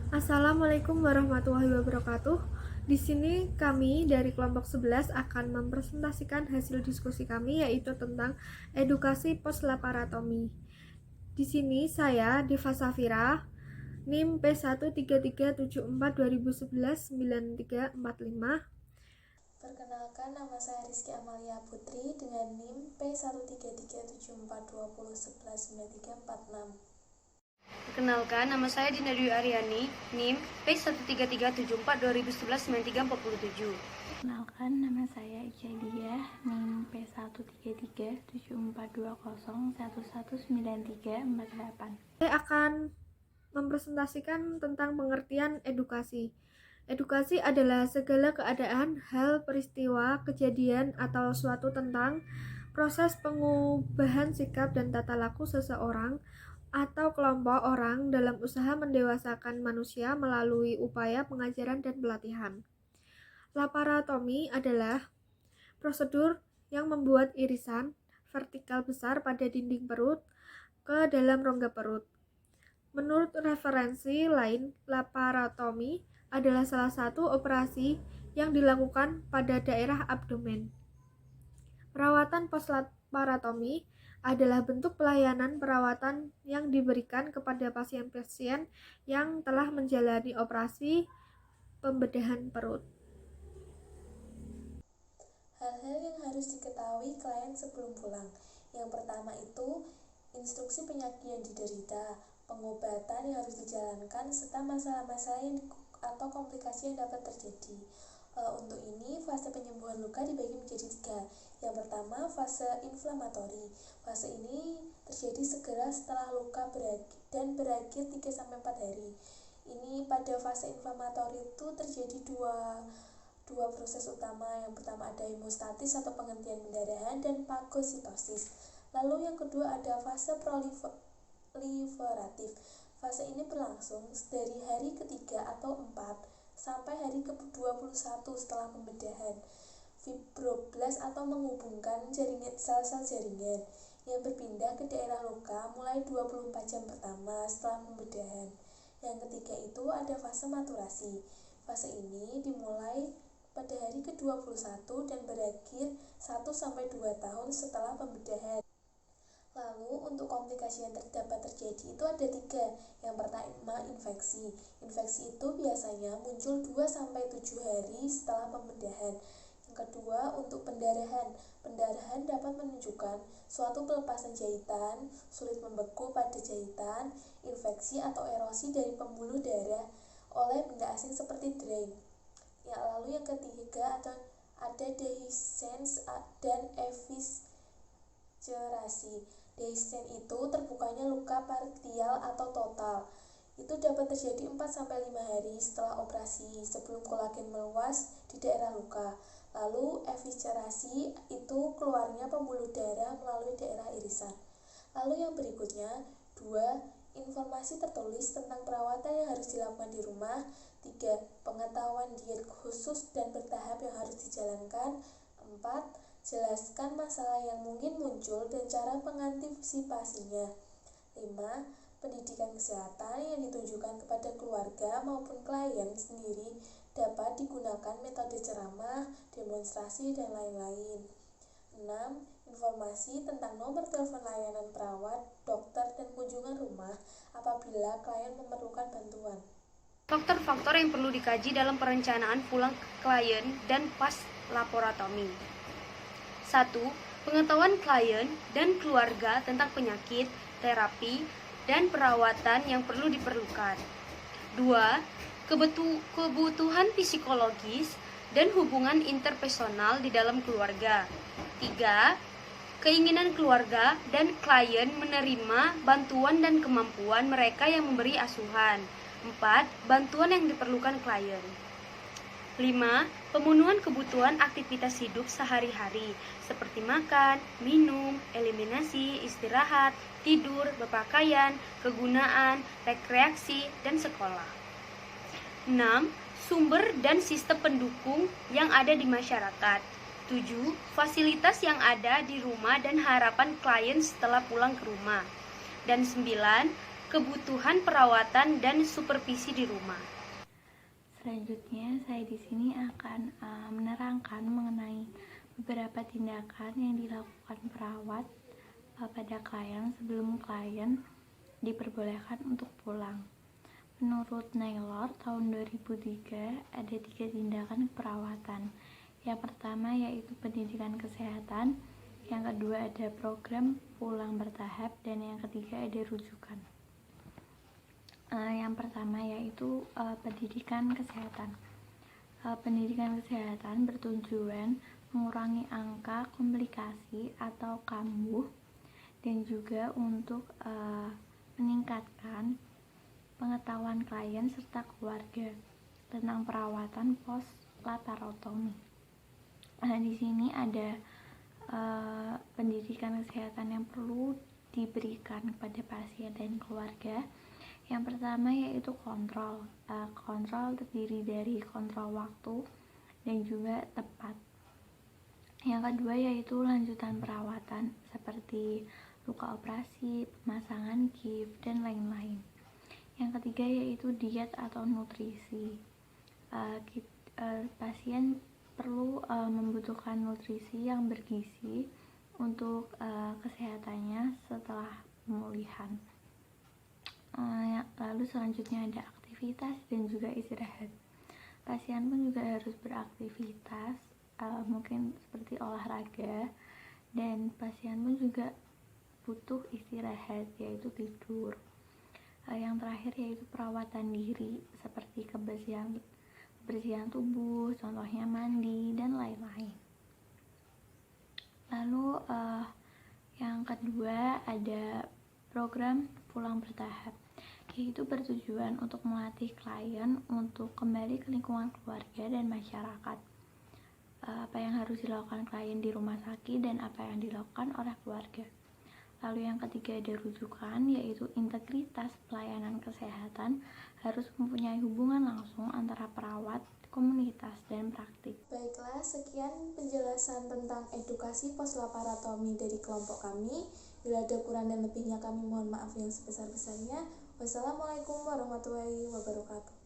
Assalamualaikum warahmatullahi wabarakatuh. Di sini kami dari kelompok 11 akan mempresentasikan hasil diskusi kami yaitu tentang edukasi poslaparatomi. Di sini saya Diva Safira, NIM P13374 2011 9345. Perkenalkan, nama saya Rizky Amalia Putri dengan NIM P1337420119346. Perkenalkan, nama saya Dina Dwi Aryani, NIM P13374 2011 9347. Perkenalkan, nama saya Ica Diah, NIM P1337420119348. Saya akan mempresentasikan tentang pengertian edukasi. Edukasi adalah segala keadaan, hal, peristiwa, kejadian, atau suatu tentang proses pengubahan sikap dan tata laku seseorang atau kelompok orang dalam usaha mendewasakan manusia melalui upaya pengajaran dan pelatihan. Laparotomi adalah prosedur yang membuat irisan vertikal besar pada dinding perut ke dalam rongga perut. Menurut referensi lain, laparotomi adalah salah satu operasi yang dilakukan pada daerah abdomen. Perawatan poslaparotomi adalah bentuk pelayanan perawatan yang diberikan kepada pasien-pasien yang telah menjalani operasi pembedahan perut. Hal-hal yang harus diketahui klien sebelum pulang. Yang pertama itu instruksi penyakit yang diderita, pengobatan yang harus dijalankan, serta masalah-masalah atau komplikasi yang dapat terjadi. Untuk ini, fase penyembuhan luka dibagi menjadi 3. Yang pertama, fase inflamatori. Fase ini terjadi segera setelah luka berakhir 3-4 hari. Ini pada fase inflamatori itu terjadi dua proses utama. Yang pertama ada hemostatis atau penghentian pendarahan dan fagositosis. Lalu yang kedua ada fase proliferatif. Fase ini berlangsung dari hari ketiga atau 4 sampai hari ke-21 setelah pembedahan. Fibroblas atau menghubungkan sel-sel jaringan yang berpindah ke daerah luka mulai 24 jam pertama setelah pembedahan. Yang ketiga itu ada fase maturasi. Fase ini dimulai pada hari ke-21 dan berakhir 1-2 tahun setelah pembedahan. Lalu untuk komplikasi yang dapat terjadi itu ada 3. Yang pertama infeksi. Infeksi itu biasanya muncul 2-7 hari setelah pembedahan. Yang kedua untuk pendarahan. Pendarahan dapat menunjukkan suatu pelepasan jahitan, sulit membeku pada jahitan, infeksi atau erosi dari pembuluh darah oleh benda asing seperti drain. Lalu yang ketiga ada dehiscence dan eviscerasi. Dehiscence itu terbukanya luka partial atau total. Itu dapat terjadi 4-5 hari setelah operasi sebelum kolagen meluas di daerah luka. Lalu eviscerasi itu keluarnya pembuluh darah melalui daerah irisan. Lalu yang berikutnya 2. Informasi tertulis tentang perawatan yang harus dilakukan di rumah. 3. Pengetahuan diet khusus dan bertahap yang harus dijalankan. 4. Jelaskan masalah yang mungkin muncul dan cara mengantisipasinya. 5. Pendidikan kesehatan yang ditujukan kepada keluarga maupun klien sendiri dapat digunakan metode ceramah, demonstrasi, dan lain-lain. 6. Informasi tentang nomor telepon layanan perawat, dokter, dan kunjungan rumah apabila klien memerlukan bantuan. Faktor-faktor yang perlu dikaji dalam perencanaan pulang klien dan pas laparotomi. 1. Pengetahuan klien dan keluarga tentang penyakit, terapi, dan perawatan yang perlu diperlukan. 2. Kebutuhan psikologis dan hubungan interpersonal di dalam keluarga. 3. Keinginan keluarga dan klien menerima bantuan dan kemampuan mereka yang memberi asuhan. 4. Bantuan yang diperlukan klien. 5. Pemenuhan kebutuhan aktivitas hidup sehari-hari seperti makan, minum, eliminasi, istirahat, tidur, berpakaian, kegunaan, rekreasi, dan sekolah. 6. Sumber dan sistem pendukung yang ada di masyarakat. 7. Fasilitas yang ada di rumah dan harapan klien setelah pulang ke rumah. Dan 9. kebutuhan perawatan dan supervisi di rumah. Selanjutnya, saya di sini akan menerangkan mengenai beberapa tindakan yang dilakukan perawat pada klien sebelum klien diperbolehkan untuk pulang. Menurut Naylor tahun 2003 ada 3 tindakan perawatan. Yang pertama yaitu pendidikan kesehatan, yang kedua ada program pulang bertahap, dan yang ketiga ada rujukan. Yang pertama yaitu pendidikan kesehatan. Pendidikan kesehatan bertujuan mengurangi angka komplikasi atau kambuh dan juga untuk meningkatkan pengetahuan klien serta keluarga tentang perawatan post-laparotomi. Di sini ada pendidikan kesehatan yang perlu diberikan kepada pasien dan keluarga. Yang pertama yaitu kontrol. Kontrol terdiri dari kontrol waktu dan juga tepat. Yang kedua yaitu lanjutan perawatan seperti luka operasi, pemasangan gift, dan lain-lain. Yang ketiga yaitu diet atau nutrisi. Pasien perlu membutuhkan nutrisi yang bergizi untuk kesehatannya setelah pemulihan. Lalu selanjutnya ada aktivitas dan juga istirahat. Pasien pun juga harus beraktivitas, mungkin seperti olahraga, dan pasien pun juga butuh istirahat, yaitu tidur. Yang terakhir yaitu perawatan diri seperti kebersihan tubuh, contohnya mandi dan lain-lain. Lalu yang kedua ada program pulang bertahap, yaitu bertujuan untuk melatih klien untuk kembali ke lingkungan keluarga dan masyarakat. Apa yang harus dilakukan klien di rumah sakit dan apa yang dilakukan oleh keluarga. Lalu yang ketiga ada rujukan, yaitu integritas pelayanan kesehatan harus mempunyai hubungan langsung antara perawat, komunitas, dan praktik. Baiklah, sekian penjelasan tentang edukasi post-laparotomi dari kelompok kami. Bila ada kurang dan lebihnya kami mohon maaf yang sebesar-besarnya. Wassalamualaikum warahmatullahi wabarakatuh.